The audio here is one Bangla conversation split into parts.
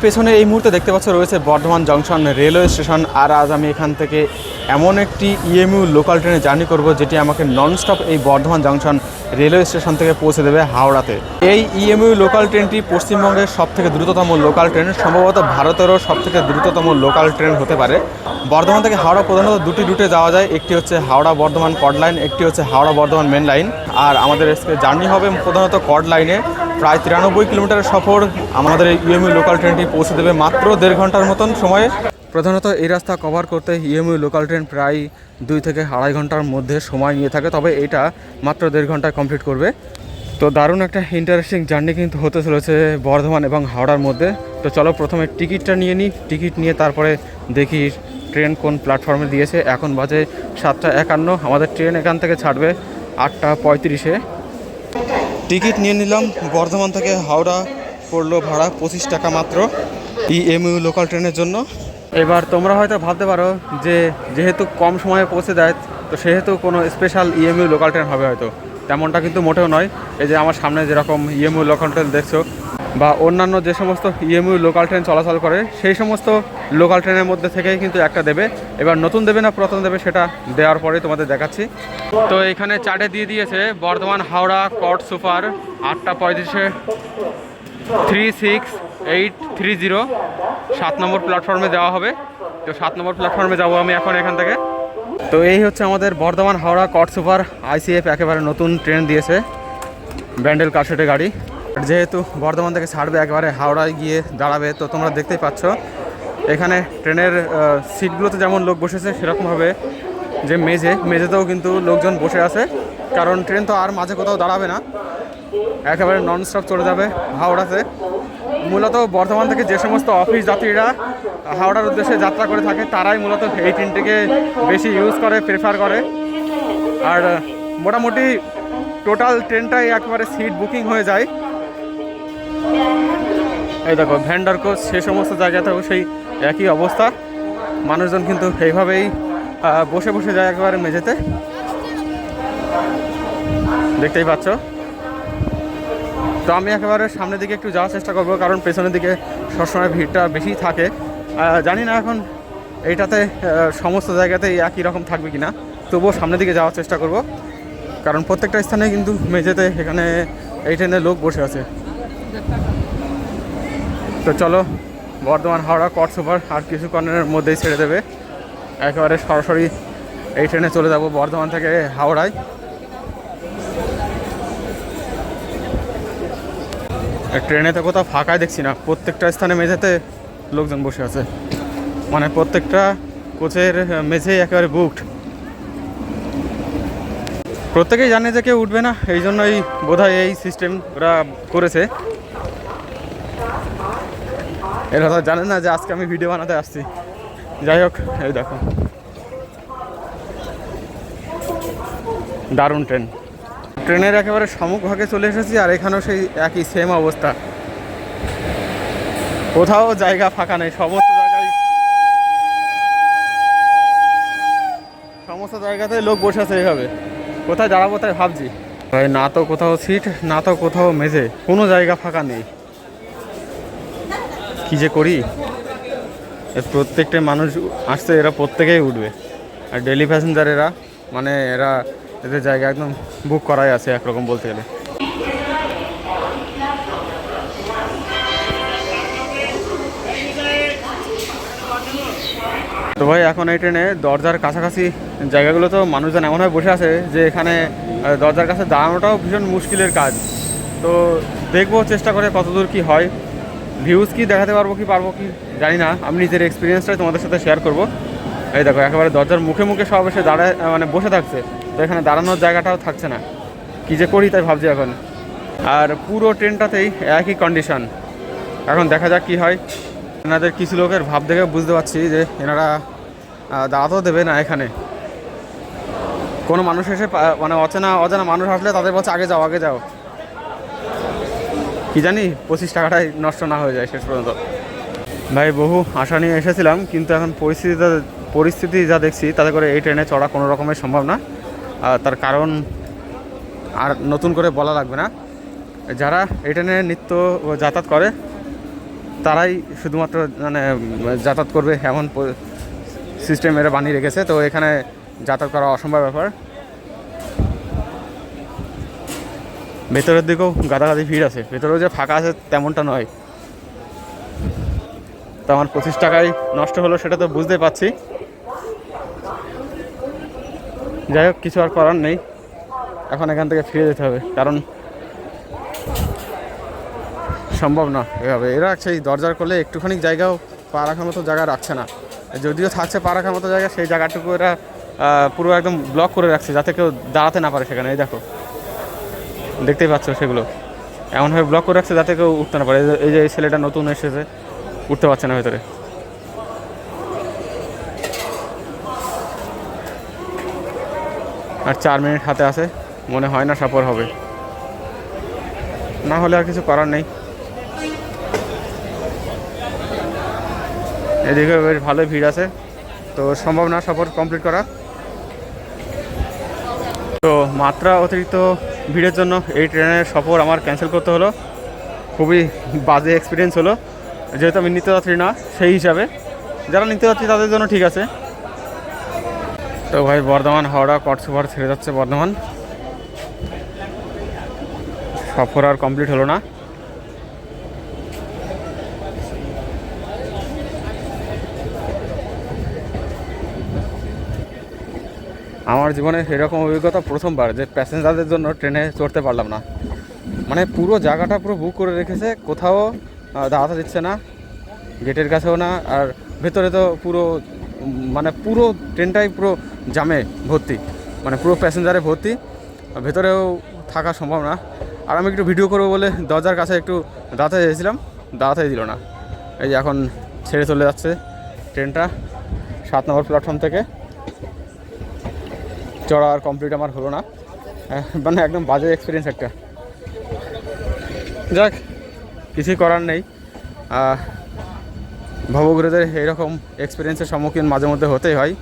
পেছনে এই মুহূর্তে দেখতে পাচ্ছ রয়েছে বর্ধমান জংশন রেলওয়ে স্টেশন। আর আজ আমি এখান থেকে এমন একটি ইএমইউ লোকাল ট্রেনে জার্নি করব যেটি আমাকে ননস্টপ এই বর্ধমান জংশন রেলওয়ে স্টেশন থেকে পৌঁছে দেবে হাওড়াতে। এই ইএমইউ লোকাল ট্রেনটি পশ্চিমবঙ্গের সবথেকে দ্রুততম লোকাল ট্রেন, সম্ভবত ভারতেরও সবথেকে দ্রুততম লোকাল ট্রেন হতে পারে। বর্ধমান থেকে হাওড়া প্রধানত দুটি রুটে যাওয়া যায়, একটি হচ্ছে হাওড়া বর্ধমান কর্ড লাইন, একটি হচ্ছে হাওড়া বর্ধমান মেন লাইন। আর আমাদের জার্নি হবে প্রধানত কর্ড লাইনে। প্রায় 93 কিলোমিটারের সফর আমাদের এই ইএমইউ লোকাল ট্রেনটি পৌঁছে দেবে মাত্র 1.5 ঘন্টার মতন সময়ে। প্রধানত এই রাস্তা কভার করতে ইএমইউ লোকাল ট্রেন প্রায় 2 থেকে 2.5 ঘন্টার মধ্যে সময় নিয়ে থাকে, তবে এটা মাত্র 1.5 ঘন্টায় কমপ্লিট করবে। তো দারুণ একটা ইন্টারেস্টিং জার্নি কিন্তু হতে চলেছে বর্ধমান এবং হাওড়ার মধ্যে। তো চলো প্রথমে টিকিটটা নিয়ে নিই, টিকিট নিয়ে তারপরে দেখি ট্রেন কোন প্ল্যাটফর্মে দিয়েছে। এখন বাজে 7:51, আমাদের ট্রেন এখান থেকে ছাড়বে 8:35-এ। টিকিট নিয়ে নিলাম, বর্ধমান থেকে হাওড়া পড়লো ভাড়া 25 টাকা মাত্র ইএমইউ লোকাল ট্রেনের জন্য। এবার তোমরা হয়তো ভাবতে পারো যে যেহেতু কম সময়ে পৌঁছে দেয় তো সেহেতু কোনো স্পেশাল ইএমইউ লোকাল ট্রেন হবে হয়তো, তেমনটা কিন্তু মোটেও নয়। এই যে আমার সামনে যেরকম ইএমইউ লোকাল ট্রেন দেখছো বা অন্যান্য যে সমস্ত ইএমইউ লোকাল ট্রেন চলাচল করে সেই সমস্ত লোকাল ট্রেনের মধ্যে থেকেই কিন্তু একটা দেবে। এবার নতুন দেবে না পুরাতন দেবে সেটা দেওয়ার পরে তোমাদের দেখাচ্ছি। তো এখানে চার্টে দিয়ে দিয়েছে বর্ধমান হাওড়া কট সুপার 8:35-এ 36830 7 নম্বর প্ল্যাটফর্মে দেওয়া হবে। তো 7 নম্বর প্ল্যাটফর্মে যাবো আমি এখন এখান থেকে। তো এই হচ্ছে আমাদের বর্ধমান হাওড়া কট সুপার আইসিএফ, একেবারে নতুন ট্রেন দিয়েছে, ব্যান্ডেল কারশেডের গাড়ি। যেহেতু বর্ধমান থেকে ছাড়বে একেবারে হাওড়ায় গিয়ে দাঁড়াবে, তো তোমরা দেখতেই পাচ্ছ এখানে ট্রেনের সিটগুলোতে যেমন লোক বসেছে সেরকমভাবে যে মেঝেতেও কিন্তু লোকজন বসে আছে, কারণ ট্রেন তো আর মাঝে কোথাও দাঁড়াবে না, একেবারে ননস্টপ চলে যাবে হাওড়াতে। মূলত বর্ধমান থেকে যে সমস্ত অফিস যাত্রীরা হাওড়ার উদ্দেশ্যে যাত্রা করে থাকে তারাই মূলত এই ট্রেনটিকে বেশি ইউজ করে, প্রেফার করে। আর মোটামুটি টোটাল ট্রেনটাই একেবারে সিট বুকিং হয়ে যায়। এই দেখো ভ্যান্ডার কোচ সে সমস্ত জায়গাতেও সেই একই অবস্থা, মানুষজন কিন্তু এইভাবেই বসে বসে যায় একেবারে মেঝেতে, দেখতেই পাচ্ছ। তো আমি একেবারে সামনের দিকে একটু যাওয়ার চেষ্টা করব, কারণ পেছনের দিকে সবসময় ভিড়টা বেশি থাকে। জানি না এখন এইটাতে সমস্ত জায়গাতেই একই রকম থাকবে কি না, তবুও সামনের দিকে যাওয়ার চেষ্টা করব, কারণ প্রত্যেকটা স্থানে কিন্তু মেঝেতে এখানে এই ট্রেনে লোক বসে আছে। তো চলো বর্ধমান হাওড়া কট সুপার আর কিছুক্ষণের মধ্যেই ছেড়ে দেবে, একেবারে সরাসরি এই ট্রেনে চলে যাব বর্ধমান থেকে হাওড়ায়। ট্রেনে তো কোথাও ফাঁকাই দেখছি না, প্রত্যেকটা স্থানে মেঝেতে লোকজন বসে আছে, মানে প্রত্যেকটা কোচের মেঝেই একেবারে বুকড। প্রত্যেকেই জানে যে কেউ উঠবে না, এই জন্যই বোধহয় এই সিস্টেম ওরা করেছে। এর কথা জানেন না যে আজকে আমি ভিডিও বানাতে আসছি। যাই হোক, এই দেখো দারুণ ট্রেন। ট্রেনের একেবারে সম্মুখভাগে চলে এসেছি, আর এখানেও সেই একই সেম অবস্থা, কোথাও জায়গা ফাঁকা নেই, সমস্ত জায়গাতে লোক বসে আছে এইভাবে। কোথায় দাঁড়াবো তাই ভাবছি ভাই, না তো কোথাও সিট, না তো কোথাও মেঝে, কোনো জায়গা ফাঁকা নেই, কি যে করি। প্রত্যেকটা মানুষ আসছে, এরা প্রত্যেকেই উঠবে, আর ডেলি প্যাসেঞ্জার এরা, মানে এরা এদের জায়গা একদম বুক করাই আছে একরকম বলতে গেলে। তো ভাই এখন এই ট্রেনে দরজার কাছাকাছি জায়গাগুলো তো মানুষজন এমনভাবে বসে আছে যে এখানে দরজার কাছে দাঁড়ানোটাও ভীষণ মুশকিলের কাজ। তো দেখবো চেষ্টা করে কতদূর কি হয়, ভিউজ কি দেখাতে পারবো কি জানি না, আমি নিজের এক্সপিরিয়েন্সটাই তোমাদের সাথে শেয়ার করব। এই দেখো একেবারে দরজার মুখে মুখে সব এসে দাঁড়ায়, মানে বসে থাকছে, তো এখানে দাঁড়ানোর জায়গাটাও থাকছে না, কী যে করি তাই ভাবছি এখন। আর পুরো ট্রেনটাতেই একই কন্ডিশন, এখন দেখা যাক কি হয়। এনাদের কিছু লোকের ভাব দেখে বুঝতে পারছি যে এনারা দাঁড়াতেও দেবে না এখানে। কোনো মানুষ এসে মানে অজানা মানুষ আসলে তাদের বলছে আগে যাও, কি জানি 25 টাকাটাই নষ্ট না হয়ে যায় শেষ পর্যন্ত। ভাই বহু আশা নিয়ে এসেছিলাম, কিন্তু এখন পরিস্থিতি যা দেখছি তাতে করে এই ট্রেনে চড়া কোনো রকমের সম্ভব না। তার কারণ আর নতুন করে বলা লাগবে না, যারা এই ট্রেনে নিত্য যাতায়াত করে তারাই শুধুমাত্র মানে যাতায়াত করবে এমন সিস্টেম এরা বানিয়ে রেখেছে। তো এখানে যাতায়াত করা অসম্ভব ব্যাপার। ভেতরের দিকেও গাদাগাদি ভিড় আছে, ভেতরেও যে ফাঁকা আছে তেমনটা নয়। তো আমার 25 টাকায় নষ্ট হলো সেটা তো বুঝতে পারছি। যাই হোক, কিছু আর করার নেই, এখন এখান থেকে ফিরে যেতে হবে, কারণ সম্ভব না এভাবে। এরা সেই দরজার করলে একটুখানি জায়গাও পা রাখার মতো জায়গা রাখছে না। যদিও থাকছে পা রাখার মতো জায়গা, সেই জায়গাটুকু এরা পুরো একদম ব্লক করে রাখছে যাতে কেউ দাঁড়াতে না পারে সেখানে। এই দেখো, দেখতেই পাচ্ছ, সেগুলো এমনভাবে ব্লক করে রাখছে যাতে কেউ উঠতে না পারে। এই যে এই ছেলেটা নতুন এসেছে, উঠতে পারছে না ভেতরে। আর 4 মিনিট হাতে আছে, মনে হয় না সফর হবে, না হলে আর কিছু করার নেই। এদিকে বেশ ভালোই ভিড় আছে, তো সম্ভব না সফর কমপ্লিট করা। তো মাত্রা অতিরিক্ত ভিড়ের জন্য এই ট্রেনের সফর আমার ক্যান্সেল করতে হলো। খুবই বাজে এক্সপিরিয়েন্স হলো, যেহেতু আমি নিত্যযাত্রী না, সেই হিসাবে যারা নিত্যযাত্রী তাদের জন্য ঠিক আছে। তো ভাই, বর্ধমান হাওড়া কট সুপার ছেড়ে যাচ্ছে বর্ধমান, সফর আর কমপ্লিট হলো না। আমার জীবনে এরকম অভিজ্ঞতা প্রথমবার যে প্যাসেঞ্জারদের জন্য ট্রেনে চড়তে পারলাম না। মানে পুরো জায়গাটা পুরো বুক করে রেখেছে, কোথাও দাঁড়াতে দিচ্ছে না, গেটের কাছেও না। আর ভেতরে তো পুরো মানে পুরো ট্রেনটাই পুরো জামে ভর্তি, মানে পুরো প্যাসেঞ্জারে ভর্তি, ভেতরেও থাকা সম্ভব না। আর আমি একটু ভিডিও করবো বলে দরজার কাছে একটু দাঁড়াতে চেয়েছিলাম, দাঁড়াতেই দিল না। এই যে এখন ছেড়ে চলে যাচ্ছে ট্রেনটা 7 নম্বর প্ল্যাটফর্ম থেকে। চড়া আর কমপ্লিট আমার হলো না, মানে একদম বাজে এক্সপিরিয়েন্স একটা। যাক, কিছুই করার নেই, ভবঘুরেদের এইরকম এক্সপিরিয়েন্সের সম্মুখীন মাঝে মধ্যে হতেই হয়,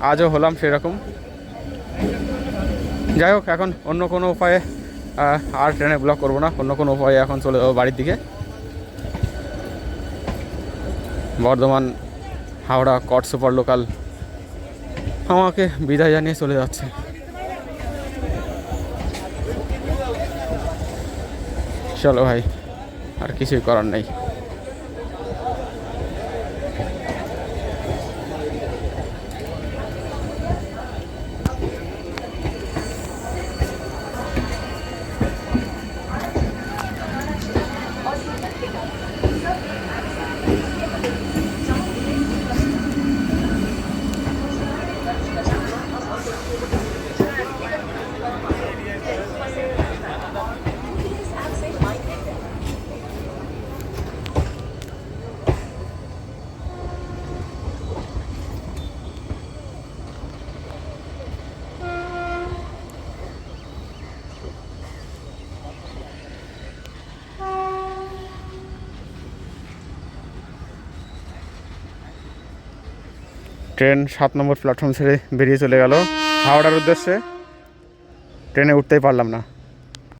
আজও হলাম সেরকম। যাই হোক, এখন অন্য কোনো উপায়ে আর ট্রেনে ব্লক করবো না, অন্য কোনো উপায়ে এখন চলে যাবো বাড়ির দিকে। বর্ধমান হাওড়া কট সুপার লোকাল আমাকে বিদায় জানিয়ে চলে যাচ্ছে। চলো ভাই, আর কিছুই করার নেই। ট্রেন 7 নম্বর প্ল্যাটফর্ম ছেড়ে বেরিয়ে চলে গেল হাওড়ার উদ্দেশ্যে। ট্রেনে উঠতেই পারলাম না।